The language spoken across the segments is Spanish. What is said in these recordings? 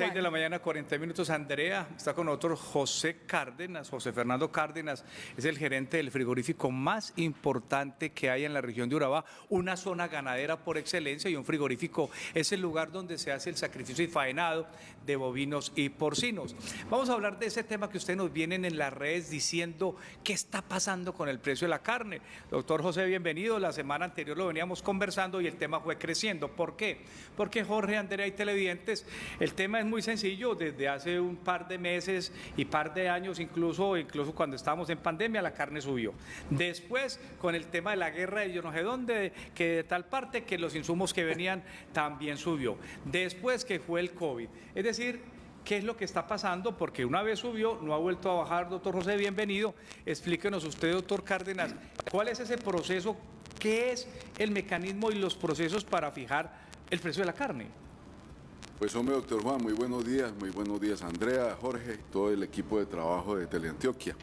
6 de la mañana, 40 minutos. Andrea, está con nosotros José Cárdenas, José Fernando Cárdenas, es el gerente del frigorífico más importante que hay en la región de Urabá, una zona ganadera por excelencia, y un frigorífico es el lugar donde se hace el sacrificio y faenado de bovinos y porcinos. Vamos a hablar de ese tema que ustedes nos vienen en las redes diciendo qué está pasando con el precio de la carne. Doctor José, bienvenido. La semana anterior lo veníamos conversando y el tema fue creciendo. ¿Por qué? Porque Jorge, Andrea y televidentes, el tema es muy sencillo. Desde hace un par de meses y par de años, incluso cuando estábamos en pandemia, la carne subió. Después, con el tema de la guerra de yo no sé dónde, que de tal parte, que los insumos que venían también subió. Después que fue el COVID. Es decir, ¿qué es lo que está pasando? Porque una vez subió, no ha vuelto a bajar. Doctor José, bienvenido. Explíquenos usted, doctor Cárdenas, ¿cuál es ese proceso? ¿Qué es el mecanismo y los procesos para fijar el precio de la carne? Pues hombre, doctor Juan, muy buenos días Andrea, Jorge, todo el equipo de trabajo de Teleantioquia.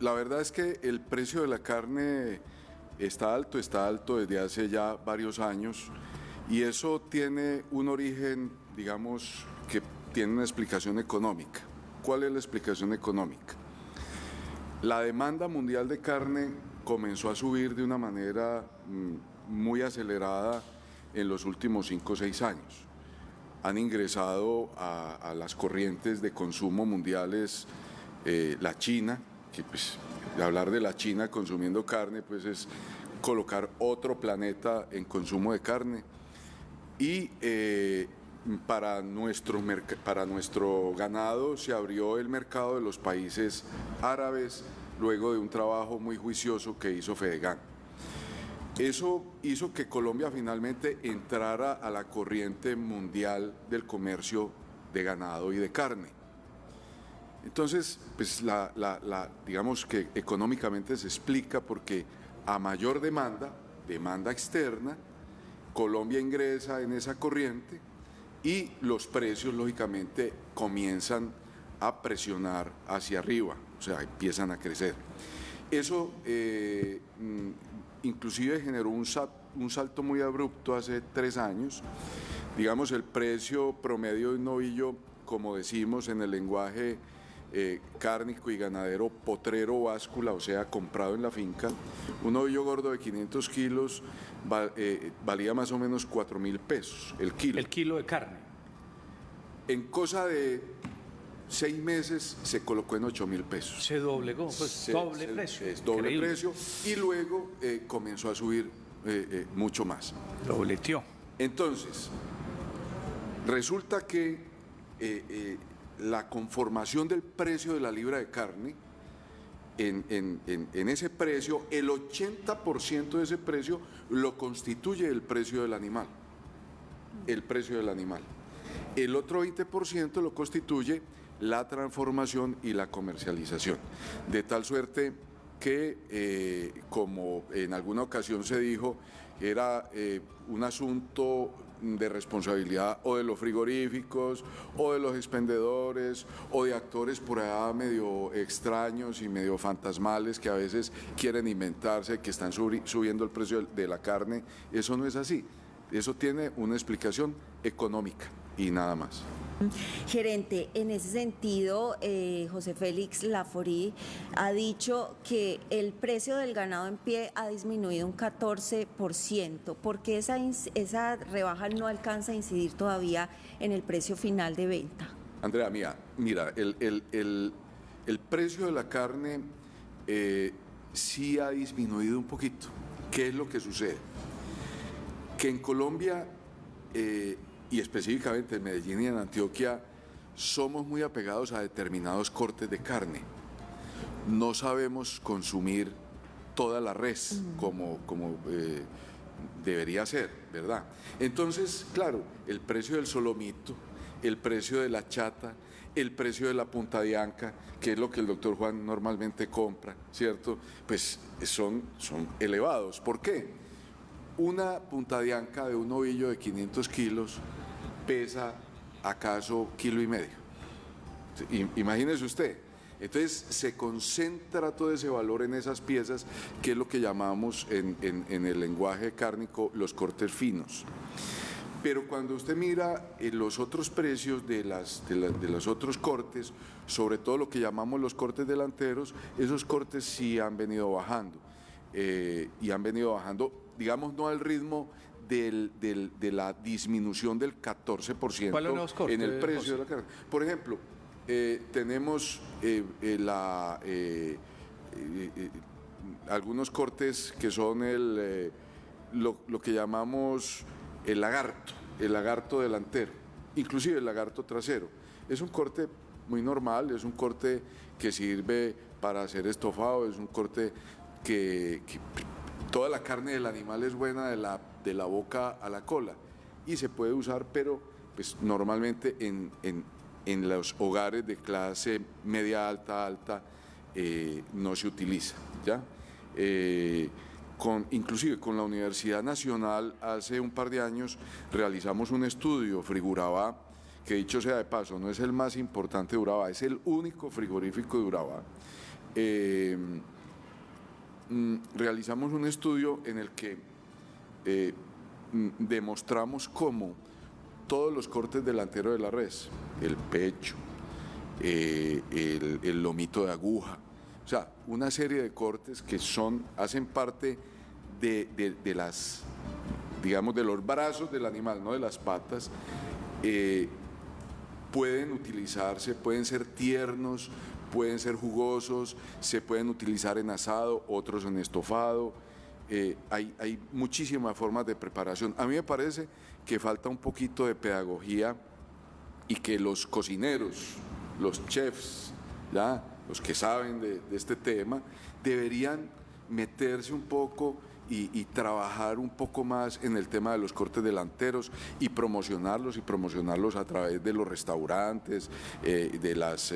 La verdad es que el precio de la carne está alto desde hace ya varios años, y eso tiene un origen, digamos, que tiene una explicación económica. ¿Cuál es la explicación económica? La demanda mundial de carne comenzó a subir de una manera muy acelerada en los últimos 5 o 6 años. Han ingresado a las corrientes de consumo mundiales la China, que pues hablar de la China consumiendo carne pues es colocar otro planeta en consumo de carne, y para nuestro ganado se abrió el mercado de los países árabes luego de un trabajo muy juicioso que hizo Fedegan. Eso hizo que Colombia finalmente entrara a la corriente mundial del comercio de ganado y de carne. Entonces, pues digamos que económicamente se explica porque a mayor demanda externa, Colombia ingresa en esa corriente y los precios lógicamente comienzan a presionar hacia arriba, o sea, empiezan a crecer. Eso inclusive generó un salto muy abrupto hace 3 años. Digamos, el precio promedio de un novillo, como decimos en el lenguaje cárnico y ganadero, potrero báscula, o sea, comprado en la finca, un novillo gordo de 500 kilos valía más o menos 4.000 pesos el kilo. El kilo de carne. En cosa de 6 meses se colocó en 8.000 pesos. Se doblegó, pues doble precio. Es doble precio, y luego comenzó a subir mucho más. Dobleteó. Entonces, resulta que la conformación del precio de la libra de carne, en ese precio, el 80% de ese precio lo constituye el precio del animal. El precio del animal. El otro 20% lo constituye la transformación y la comercialización, de tal suerte que, como en alguna ocasión se dijo, era un asunto de responsabilidad o de los frigoríficos, o de los expendedores, o de actores por allá medio extraños y medio fantasmales que a veces quieren inventarse que están subiendo el precio de la carne. Eso no es así, eso tiene una explicación económica y nada más. Gerente, en ese sentido, José Félix Laforí ha dicho que el precio del ganado en pie ha disminuido un 14%. ¿Por qué esa rebaja no alcanza a incidir todavía en el precio final de venta? Andrea, mira, el precio de la carne sí ha disminuido un poquito. ¿Qué es lo que sucede? Que en Colombia y específicamente en Medellín y en Antioquia, somos muy apegados a determinados cortes de carne. No sabemos consumir toda la res como debería ser, ¿verdad? Entonces, claro, el precio del solomito, el precio de la chata, el precio de la punta de anca, que es lo que el doctor Juan normalmente compra, ¿cierto? Pues son elevados. ¿Por qué? Una punta de anca de un novillo de 500 kilos pesa acaso 1,5 kilos. Imagínese usted. Entonces se concentra todo ese valor en esas piezas, que es lo que llamamos en el lenguaje cárnico los cortes finos. Pero cuando usted mira los otros precios de los otros cortes, sobre todo lo que llamamos los cortes delanteros, esos cortes sí han venido bajando. Y han venido bajando, digamos, no al ritmo de la disminución del 14% ¿Cuáles nuevos cortes, en el precio José? de la carne. Por ejemplo, tenemos algunos cortes que son lo que llamamos el lagarto delantero, inclusive el lagarto trasero. Es un corte muy normal, es un corte que sirve para hacer estofado, es un corte que toda la carne del animal es buena de la boca a la cola y se puede usar, pero pues normalmente en los hogares de clase media alta no se utiliza, ¿ya? Inclusive con la Universidad Nacional hace un par de años realizamos un estudio, Frigurabá, que dicho sea de paso, no es el más importante de Urabá, es el único frigorífico de Urabá. Realizamos un estudio en el que demostramos cómo todos los cortes delanteros de la res, el pecho, el lomito de aguja, o sea, una serie de cortes que hacen parte de las, digamos, de los brazos del animal, no de las patas, pueden utilizarse, pueden ser tiernos, pueden ser jugosos, se pueden utilizar en asado, otros en estofado. Hay muchísimas formas de preparación. A mí me parece que falta un poquito de pedagogía y que los cocineros, los chefs, ¿ya? Los que saben de este tema, deberían meterse un poco y trabajar un poco más en el tema de los cortes delanteros y promocionarlos a través de los restaurantes, de las,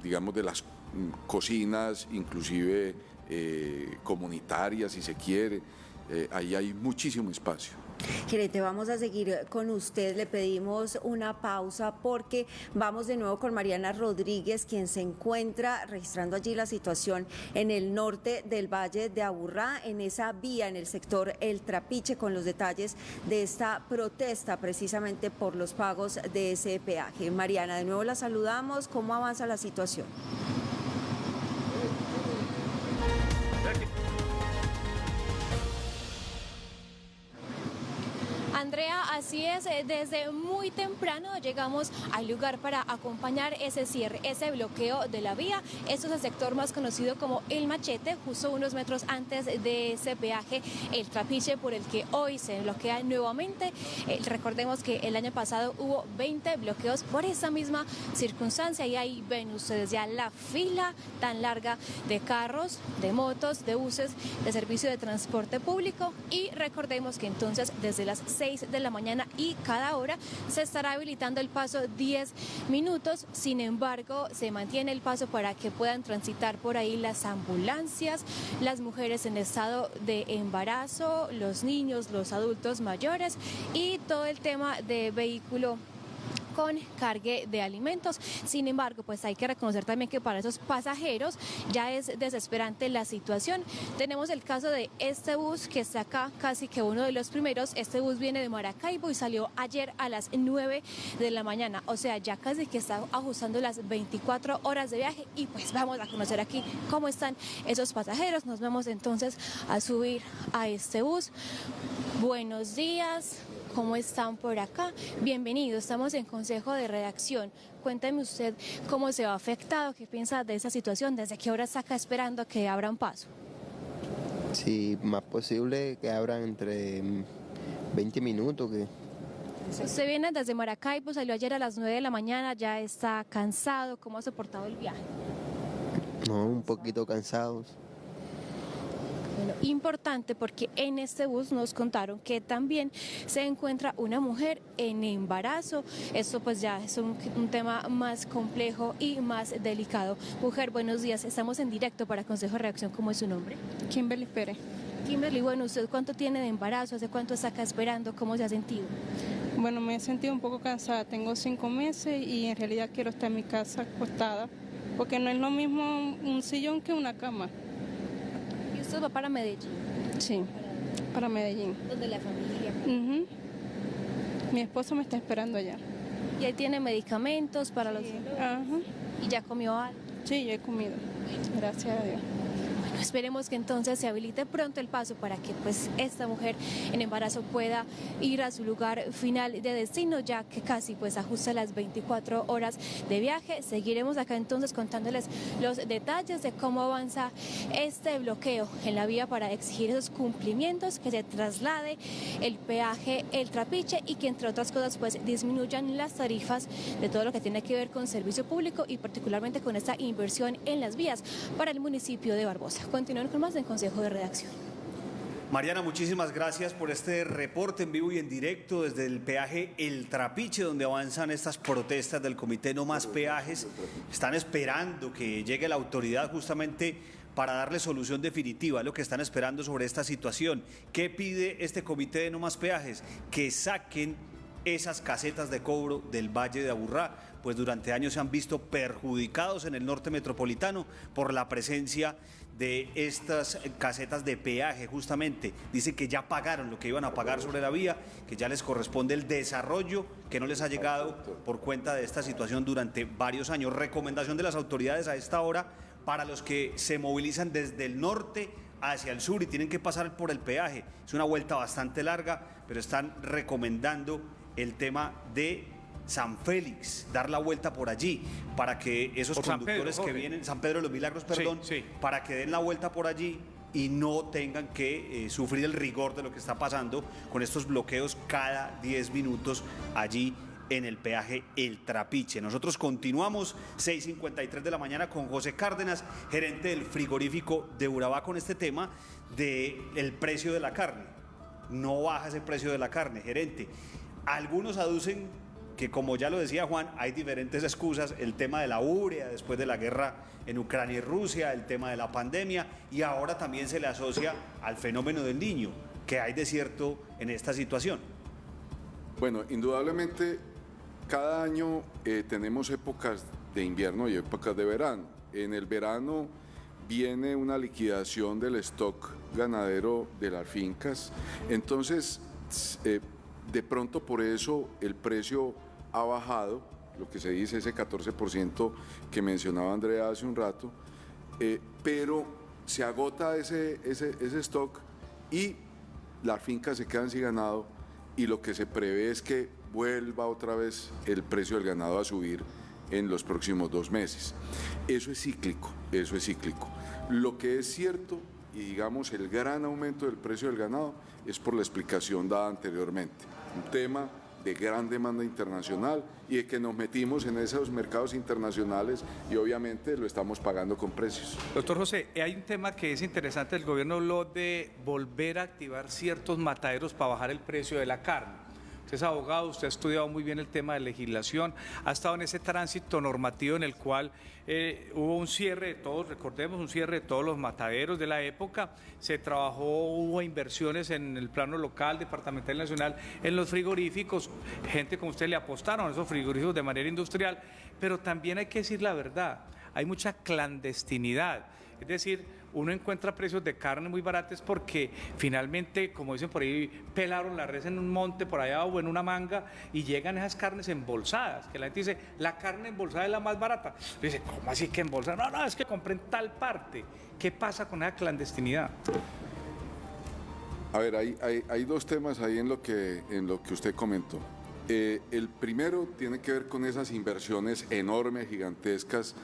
digamos, de las cocinas, inclusive comunitarias, si se quiere. Ahí hay muchísimo espacio. Gerente, vamos a seguir con usted. Le pedimos una pausa porque vamos de nuevo con Mariana Rodríguez, quien se encuentra registrando allí la situación en el norte del Valle de Aburrá, en esa vía, en el sector El Trapiche, con los detalles de esta protesta precisamente por los pagos de ese peaje. Mariana, de nuevo la saludamos. ¿Cómo avanza la situación? Andrea, así es, desde muy temprano llegamos al lugar para acompañar ese cierre, ese bloqueo de la vía. Esto es el sector más conocido como El Machete, justo unos metros antes de ese peaje, El Trapiche, por el que hoy se bloquea nuevamente. Recordemos que el año pasado hubo 20 bloqueos por esa misma circunstancia y ahí ven ustedes ya la fila tan larga de carros, de motos, de buses, de servicio de transporte público. Y recordemos que entonces desde las 6 de la mañana y cada hora se estará habilitando el paso 10 minutos. Sin embargo, se mantiene el paso para que puedan transitar por ahí las ambulancias, las mujeres en estado de embarazo, los niños, los adultos mayores y todo el tema de vehículo con cargue de alimentos. Sin embargo, pues hay que reconocer también que para esos pasajeros ya es desesperante la situación. Tenemos el caso de este bus que está acá, casi que uno de los primeros. Este bus viene de Maracaibo y salió ayer a las 9 de la mañana, o sea, ya casi que está ajustando las 24 horas de viaje y pues vamos a conocer aquí cómo están esos pasajeros. Nos vamos entonces a subir a este bus. Buenos días. ¿Cómo están por acá? Bienvenidos, estamos en Consejo de Redacción. Cuénteme usted cómo se ha afectado, qué piensa de esa situación, desde qué hora está acá esperando que abran paso. Sí, más posible que abran entre 20 minutos. Usted viene desde Maracaibo, salió ayer a las 9 de la mañana, ya está cansado, ¿cómo ha soportado el viaje? No, un poquito cansados. Bueno, importante porque en este bus nos contaron que también se encuentra una mujer en embarazo. Esto pues ya es un tema más complejo y más delicado. Mujer, buenos días. Estamos en directo para Consejo de Reacción. ¿Cómo es su nombre? Kimberly Pérez. Kimberly, bueno, ¿usted cuánto tiene de embarazo? ¿Hace cuánto está acá esperando? ¿Cómo se ha sentido? Bueno, me he sentido un poco cansada. Tengo 5 meses y en realidad quiero estar en mi casa acostada porque no es lo mismo un sillón que una cama. ¿Y usted va para Medellín? Sí, para Medellín. ¿Dónde la familia? Ujú. Mi esposo me está esperando allá. ¿Y ahí tiene medicamentos para los Ajá. y ya comió algo? Sí, yo he comido. Gracias a Dios. Bueno, esperemos que entonces se habilite pronto el paso para que pues esta mujer en embarazo pueda ir a su lugar final de destino, ya que casi pues ajusta las 24 horas de viaje. Seguiremos acá entonces contándoles los detalles de cómo avanza este bloqueo en la vía para exigir esos cumplimientos, que se traslade el peaje El Trapiche y que entre otras cosas pues disminuyan las tarifas de todo lo que tiene que ver con servicio público y particularmente con esta inversión en las vías para el municipio de Barbosa. Continúen con más en Consejo de Redacción. Mariana, muchísimas gracias por este reporte en vivo y en directo desde el peaje El Trapiche, donde avanzan estas protestas del Comité No Más Peajes. Están esperando que llegue la autoridad justamente para darle solución definitiva a lo que están esperando sobre esta situación. ¿Qué pide este Comité de No Más Peajes? Que saquen esas casetas de cobro del Valle de Aburrá, pues durante años se han visto perjudicados en el norte metropolitano por la presencia de estas casetas de peaje. Justamente dicen que ya pagaron lo que iban a pagar sobre la vía, que ya les corresponde el desarrollo que no les ha llegado por cuenta de esta situación durante varios años. Recomendación de las autoridades a esta hora para los que se movilizan desde el norte hacia el sur y tienen que pasar por el peaje. Es una vuelta bastante larga, pero están recomendando el tema de San Félix, dar la vuelta por allí, para que esos por conductores San Pedro, que vienen, San Pedro de los Milagros, perdón, Sí. para que den la vuelta por allí y no tengan que sufrir el rigor de lo que está pasando con estos bloqueos cada 10 minutos allí en el peaje El Trapiche. Nosotros continuamos 6:53 de la mañana con José Cárdenas, gerente del frigorífico de Urabá, con este tema del precio de la carne. No baja ese precio de la carne, gerente. Algunos aducen que, como ya lo decía Juan, hay diferentes excusas, el tema de la urea después de la guerra en Ucrania y Rusia, el tema de la pandemia, y ahora también se le asocia al fenómeno del Niño. ¿Qué hay de cierto en esta situación? Bueno, indudablemente cada año tenemos épocas de invierno y épocas de verano. En el verano viene una liquidación del stock ganadero de las fincas, entonces de pronto por eso el precio ha bajado, lo que se dice ese 14% que mencionaba Andrea hace un rato, pero se agota ese stock y las fincas se quedan sin ganado y lo que se prevé es que vuelva otra vez el precio del ganado a subir en los próximos 2 meses. Eso es cíclico, eso es cíclico. Lo que es cierto, y digamos el gran aumento del precio del ganado, es por la explicación dada anteriormente. Un tema de gran demanda internacional y de que nos metimos en esos mercados internacionales y obviamente lo estamos pagando con precios. Doctor José, hay un tema que es interesante, el gobierno habló de volver a activar ciertos mataderos para bajar el precio de la carne. Usted es abogado, usted ha estudiado muy bien el tema de legislación, ha estado en ese tránsito normativo en el cual hubo un cierre de todos, recordemos, un cierre de todos los mataderos de la época, se trabajó, hubo inversiones en el plano local, departamental y nacional en los frigoríficos, gente como usted le apostaron a esos frigoríficos de manera industrial, pero también hay que decir la verdad, hay mucha clandestinidad, es decir, uno encuentra precios de carne muy baratos porque finalmente, como dicen por ahí, pelaron la res en un monte por allá o en una manga y llegan esas carnes embolsadas, que la gente dice, la carne embolsada es la más barata. Dice, ¿cómo así que embolsada? No, es que compré en tal parte. ¿Qué pasa con esa clandestinidad? A ver, hay 2 temas ahí en lo que usted comentó. El primero tiene que ver con esas inversiones enormes, gigantescas,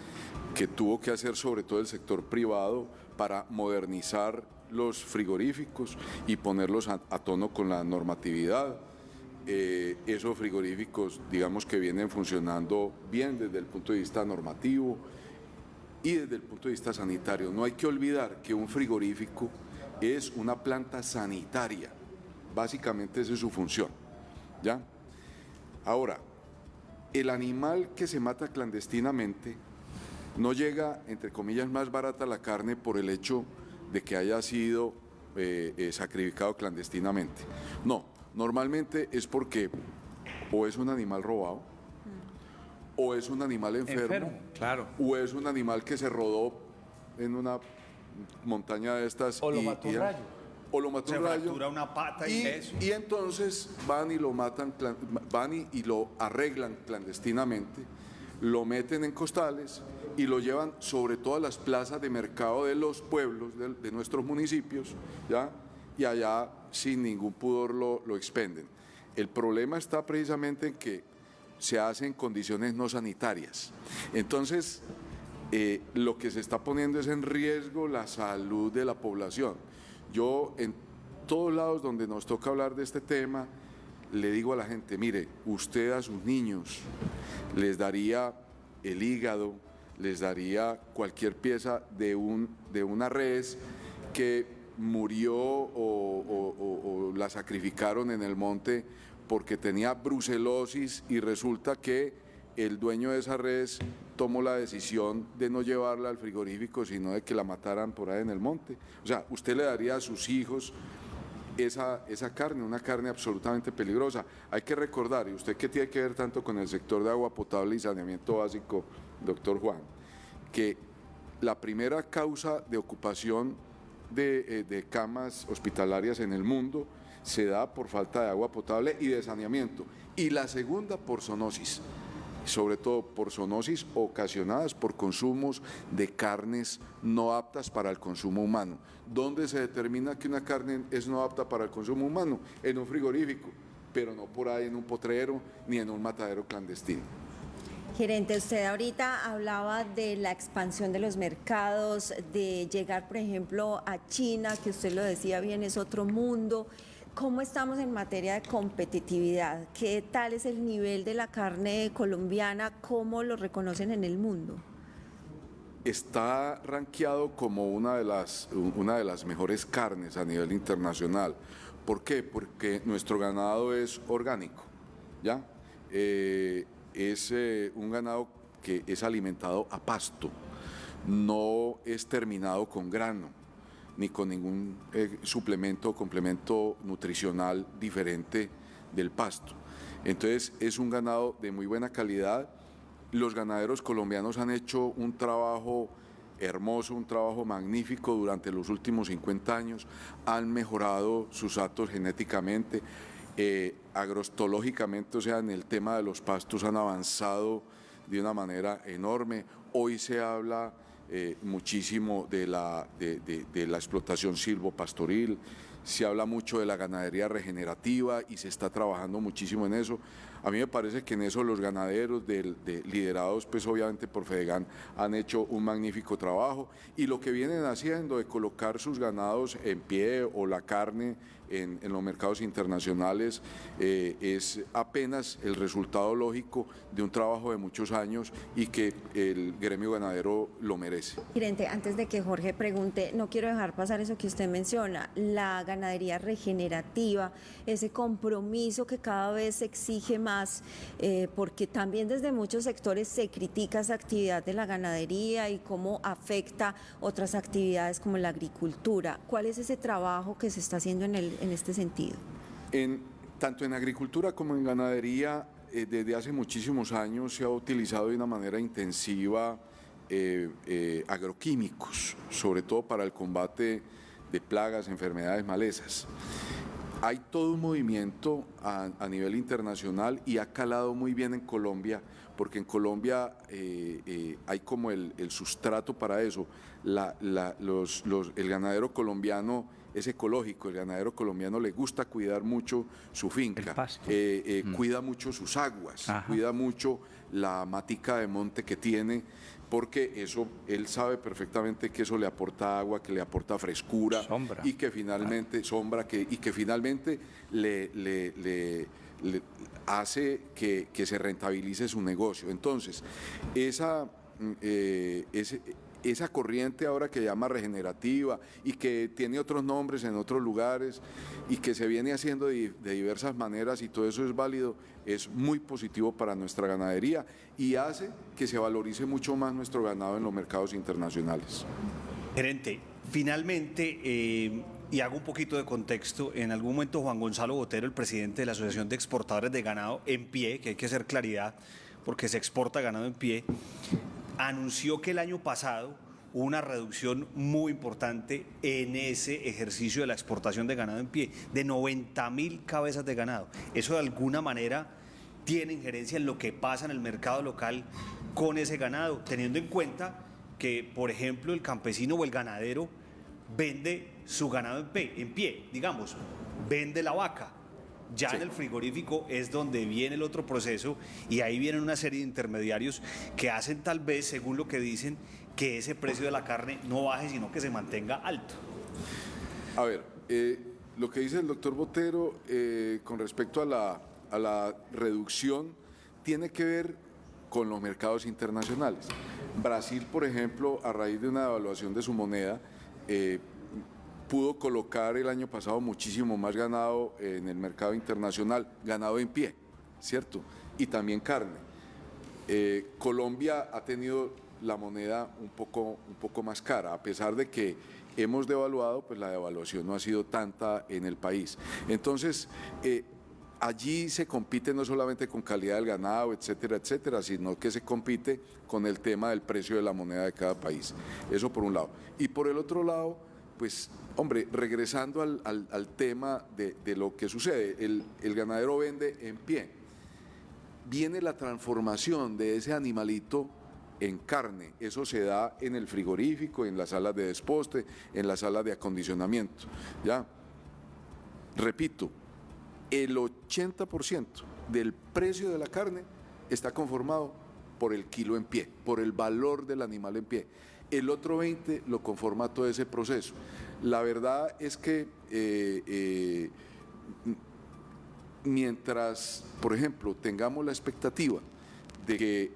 que tuvo que hacer sobre todo el sector privado para modernizar los frigoríficos y ponerlos a tono con la normatividad. Esos frigoríficos, digamos que vienen funcionando bien desde el punto de vista normativo y desde el punto de vista sanitario. No hay que olvidar que un frigorífico es una planta sanitaria, básicamente esa es su función, ¿ya? Ahora, el animal que se mata clandestinamente no llega, entre comillas, más barata la carne por el hecho de que haya sido sacrificado clandestinamente. No, normalmente es porque o es un animal robado, o es un animal enfermo, claro. o es un animal que se rodó en una montaña de estas. O lo mató un rayo. o lo mata Se un rayo. fractura una pata y eso. Y entonces van y lo matan, y lo arreglan clandestinamente, lo meten en costales y lo llevan sobre todas las plazas de mercado de los pueblos, de nuestros municipios, ¿ya? Y allá sin ningún pudor lo expenden. El problema está precisamente en que se hace en condiciones no sanitarias. Entonces, lo que se está poniendo es en riesgo la salud de la población. Yo en todos lados donde nos toca hablar de este tema, le digo a la gente, mire, usted a sus niños les daría el hígado, les daría cualquier pieza de una res que murió o la sacrificaron en el monte porque tenía brucelosis y resulta que el dueño de esa res tomó la decisión de no llevarla al frigorífico, sino de que la mataran por ahí en el monte. O sea, usted le daría a sus hijos esa carne, una carne absolutamente peligrosa. Hay que recordar, y usted que tiene que ver tanto con el sector de agua potable y saneamiento básico, doctor Juan, que la primera causa de ocupación de camas hospitalarias en el mundo se da por falta de agua potable y de saneamiento, y la segunda por zoonosis, sobre todo por zoonosis ocasionadas por consumos de carnes no aptas para el consumo humano. ¿Dónde se determina que una carne es no apta para el consumo humano? En un frigorífico, pero no por ahí en un potrero ni en un matadero clandestino. Gerente, usted ahorita hablaba de la expansión de los mercados, de llegar, por ejemplo, a China, que usted lo decía bien, es otro mundo. ¿Cómo estamos en materia de competitividad? ¿Qué tal es el nivel de la carne colombiana? ¿Cómo lo reconocen en el mundo? Está rankeado como una de las mejores carnes a nivel internacional. ¿Por qué? Porque nuestro ganado es orgánico, ¿ya? Es un ganado que es alimentado a pasto, no es terminado con grano, ni con ningún suplemento o complemento nutricional diferente del pasto. Entonces es un ganado de muy buena calidad. Los ganaderos colombianos han hecho un trabajo hermoso, un trabajo magnífico durante los últimos 50 años, han mejorado sus actos genéticamente, agrostológicamente, o sea, en el tema de los pastos han avanzado de una manera enorme. Hoy se habla muchísimo de la explotación silvopastoril, se habla mucho de la ganadería regenerativa y se está trabajando muchísimo en eso. A mí me parece que en eso los ganaderos liderados pues obviamente por Fedegan han hecho un magnífico trabajo, y lo que vienen haciendo de colocar sus ganados en pie o la carne en los mercados internacionales es apenas el resultado lógico de un trabajo de muchos años y que el gremio ganadero lo merece. Gerente, antes de que Jorge pregunte, no quiero dejar pasar eso que usted menciona, la ganadería regenerativa, ese compromiso que cada vez se exige más, porque también desde muchos sectores se critica esa actividad de la ganadería y cómo afecta otras actividades como la agricultura. ¿Cuál es ese trabajo que se está haciendo en este sentido? Tanto en agricultura como en ganadería, desde hace muchísimos años se ha utilizado de una manera intensiva agroquímicos, sobre todo para el combate de plagas, enfermedades, malezas. Hay todo un movimiento a nivel internacional y ha calado muy bien en Colombia, porque en Colombia hay como el sustrato para eso. El ganadero colombiano es ecológico, el ganadero colombiano le gusta cuidar mucho su finca, cuida mucho sus aguas, cuida mucho la matica de monte que tiene, porque eso, él sabe perfectamente que eso le aporta agua, que le aporta frescura, sombra. Y que finalmente y que finalmente le hace que se rentabilice su negocio. Entonces, esa corriente ahora que llama regenerativa y que tiene otros nombres en otros lugares y que se viene haciendo de diversas maneras, y todo eso es válido, es muy positivo para nuestra ganadería y hace que se valorice mucho más nuestro ganado en los mercados internacionales. Gerente, finalmente, y hago un poquito de contexto, en algún momento Juan Gonzalo Botero, el presidente de la Asociación de Exportadores de Ganado en Pie, que hay que hacer claridad porque se exporta ganado en pie, anunció que el año pasado una reducción muy importante en ese ejercicio de la exportación de ganado en pie, de 90.000 cabezas de ganado. Eso de alguna manera tiene injerencia en lo que pasa en el mercado local con ese ganado, teniendo en cuenta que, por ejemplo, el campesino o el ganadero vende su ganado en pie, digamos, vende la vaca. Ya en el frigorífico es donde viene el otro proceso y ahí vienen una serie de intermediarios que hacen tal vez, según lo que dicen, que ese precio de la carne no baje, sino que se mantenga alto. A ver, lo que dice el doctor Botero con respecto a la reducción tiene que ver con los mercados internacionales. Brasil, por ejemplo, a raíz de una devaluación de su moneda, pudo colocar el año pasado muchísimo más ganado en el mercado internacional, ganado en pie, ¿cierto? Y también carne. Colombia ha tenido la moneda un poco más cara, a pesar de que hemos devaluado, pues la devaluación no ha sido tanta en el país. Entonces, allí se compite no solamente con calidad del ganado, etcétera, etcétera, sino que se compite con el tema del precio de la moneda de cada país. Eso por un lado. Y por el otro lado, pues, hombre, regresando al tema de lo que sucede, el ganadero vende en pie. Viene la transformación de ese animalito en carne. Eso se da en el frigorífico, en las salas de desposte, en las salas de acondicionamiento. ¿Ya? Repito, el 80% del precio de la carne está conformado por el kilo en pie, por el valor del animal en pie. El otro 20% lo conforma todo ese proceso. La verdad es que mientras, por ejemplo, tengamos la expectativa de que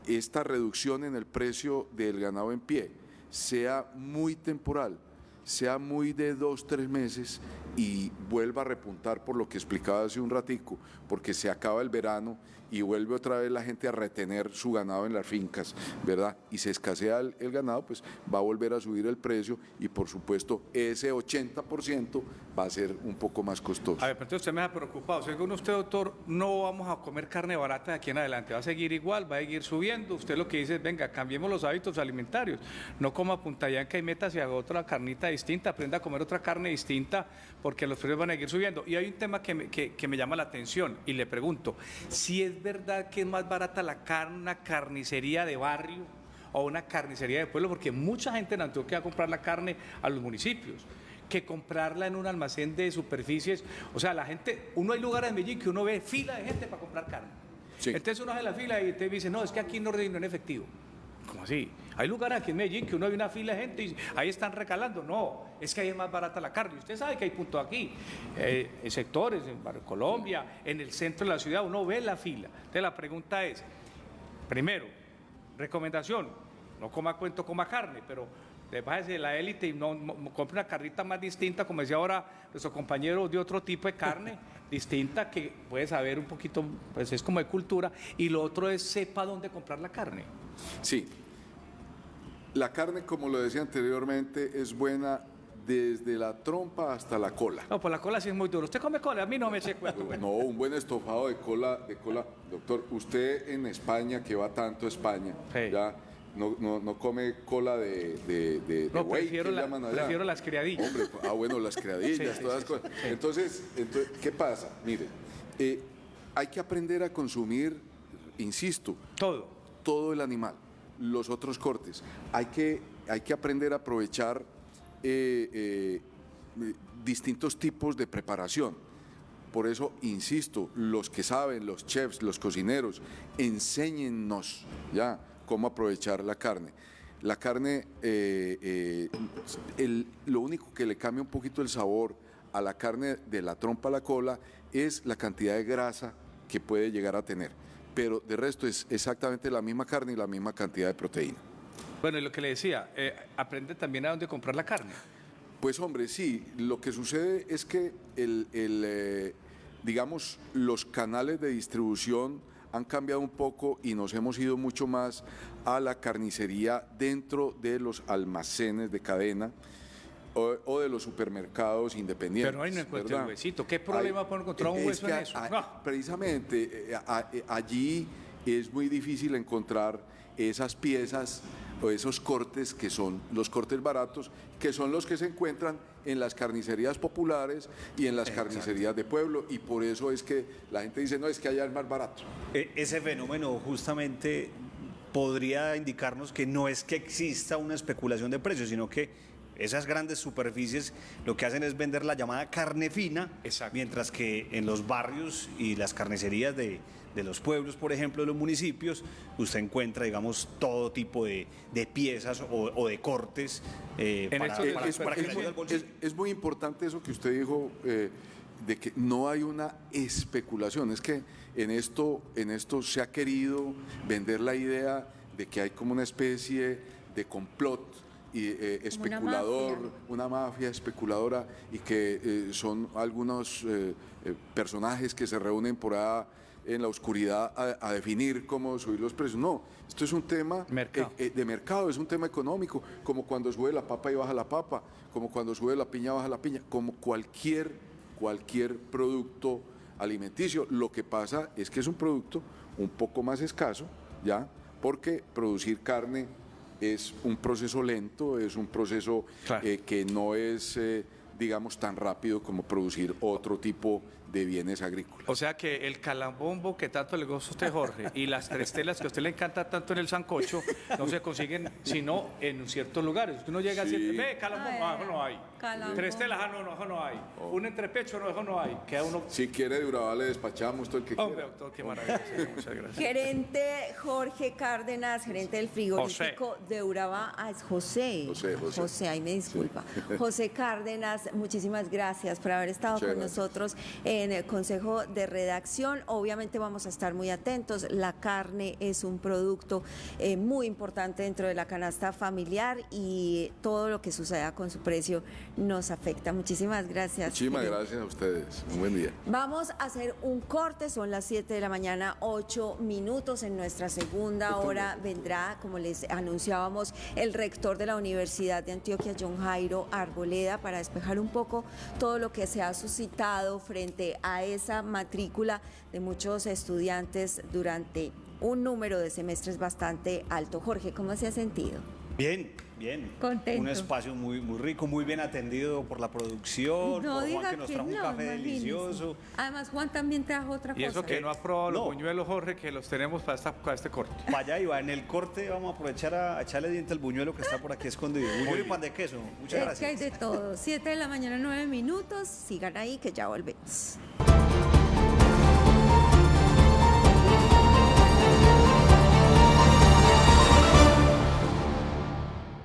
esta reducción en el precio del ganado en pie sea muy temporal, sea muy de 2-3 meses y vuelva a repuntar por lo que explicaba hace un ratico, porque se acaba el verano y vuelve otra vez la gente a retener su ganado en las fincas, ¿verdad? Y se escasea el ganado, pues va a volver a subir el precio y por supuesto ese 80% va a ser un poco más costoso. A ver, pero entonces usted me ha preocupado. Según usted, doctor, no vamos a comer carne barata de aquí en adelante. Va a seguir igual, va a seguir subiendo. Usted lo que dice es, venga, cambiemos los hábitos alimentarios. No coma puntayanca y meta hacia otra carnita distinta. Aprenda a comer otra carne distinta porque los precios van a seguir subiendo. Y hay un tema que me llama la atención y le pregunto, si es verdad que es más barata la carne, una carnicería de barrio o una carnicería de pueblo, porque mucha gente en Antioquia va a comprar la carne a los municipios, que comprarla en un almacén de superficies. O sea, la gente, hay lugares en Medellín que uno ve fila de gente para comprar carne. Sí. Entonces uno hace la fila y te dice, no, es que aquí no rinde en efectivo. ¿Cómo así? Hay lugares aquí en Medellín que uno ve una fila de gente y ahí están recalando. No, es que ahí es más barata la carne. Usted sabe que hay puntos aquí, en sectores, en Colombia, en el centro de la ciudad, uno ve la fila. Entonces la pregunta es, primero, recomendación, no coma cuento, coma carne, pero bájese de la élite y no compre una carnita más distinta, como decía ahora nuestro compañero, de otro tipo de carne distinta que puede saber un poquito, pues es como de cultura. Y lo otro es, sepa dónde comprar la carne. Sí, la carne, como lo decía anteriormente, es buena desde la trompa hasta la cola. No, pues la cola sí es muy duro. ¿Usted come cola? A mí no me sé cuento. No, un buen estofado de cola. Doctor, usted en España, que va tanto a España, sí, ya no come cola de no, buey, prefiero las criadillas. Hombre, bueno, las criadillas, sí, todas las cosas. Sí. Entonces, ¿qué pasa? Mire, hay que aprender a consumir, insisto, todo el animal, los otros cortes. Hay que aprender a aprovechar distintos tipos de preparación. Por eso, insisto, los que saben, los chefs, los cocineros, enséñennos ya cómo aprovechar la carne. La carne, lo único que le cambia un poquito el sabor a la carne de la trompa a la cola es la cantidad de grasa que puede llegar a tener. Pero de resto es exactamente la misma carne y la misma cantidad de proteína. Bueno, y lo que le decía, aprende también a dónde comprar la carne. Pues hombre, sí, lo que sucede es que digamos, los canales de distribución han cambiado un poco y nos hemos ido mucho más a la carnicería dentro de los almacenes de cadena o de los supermercados independientes. Pero ahí no encuentra el huesito. ¿Qué problema puede encontrar un hueso en eso? Precisamente, allí es muy difícil encontrar esas piezas o esos cortes que son los cortes baratos, que son los que se encuentran en las carnicerías populares y en las carnicerías de pueblo, y por eso es que la gente dice, no, es que allá es más barato. Ese fenómeno justamente podría indicarnos que no es que exista una especulación de precios, sino que esas grandes superficies lo que hacen es vender la llamada carne fina, Exacto. mientras que en los barrios y las carnicerías de los pueblos, por ejemplo, de los municipios, usted encuentra, digamos, todo tipo de piezas o de cortes para que le ayude al bolsillo. Es muy importante eso que usted dijo, de que no hay una especulación. Es que en esto se ha querido vender la idea de que hay como una especie de complot y especulador, una mafia especuladora, y que son algunos personajes que se reúnen por ahí en la oscuridad a definir cómo subir los precios. No, esto es un tema de mercado, es un tema económico, como cuando sube la papa y baja la papa, como cuando sube la piña baja la piña, como cualquier producto alimenticio. Lo que pasa es que es un producto un poco más escaso, ¿ya? Porque producir carne es un proceso lento, es un proceso que no es, digamos, tan rápido como producir otro tipo de bienes agrícolas. O sea que el calambombo que tanto le gusta a usted, Jorge, y las trestelas que a usted le encanta tanto en el sancocho, no se consiguen sino en ciertos lugares. Usted no llega a decir, ve, calambombo, eso no hay. Trestelas, no, eso no hay. Un entrepecho, no, eso no hay. Queda uno... Si quiere de Urabá le despachamos todo el que Hombre, quiera. doctor, qué maravilla. Muchas gracias. Gerente Jorge Cárdenas, gerente del frigorífico de Urabá. Ah, es José. José. Ahí me disculpa. José Cárdenas, muchísimas gracias por haber estado Muchas con gracias. nosotros en el Consejo de Redacción. Obviamente vamos a estar muy atentos. La carne es un producto muy importante dentro de la canasta familiar, y todo lo que suceda con su precio nos afecta. Muchísimas gracias. Muchísimas gerente. gracias a ustedes. Un buen día. Vamos a hacer un corte, son las 7 de la mañana, 8 minutos. En nuestra segunda hora vendrá, como les anunciábamos, el rector de la Universidad de Antioquia, John Jairo Arboleda, para despejar un poco todo lo que se ha suscitado frente a esa matrícula de muchos estudiantes durante un número de semestres bastante alto. Jorge, ¿cómo se ha sentido? Bien, bien. Contento. Un espacio muy, muy rico, muy bien atendido por la producción, por Juan, que nos trajo un café delicioso. Además, Juan también trajo otra Y cosa. eso que no ha probado los No. buñuelos, Jorge, que los tenemos para este corte. Vaya y va, en el corte vamos a aprovechar a echarle diente al buñuelo que está por aquí escondido. Buñuelo y pan de queso. Muchas Es que hay gracias. de todo. 7 de la mañana, 9 minutos. Sigan ahí que ya volvemos.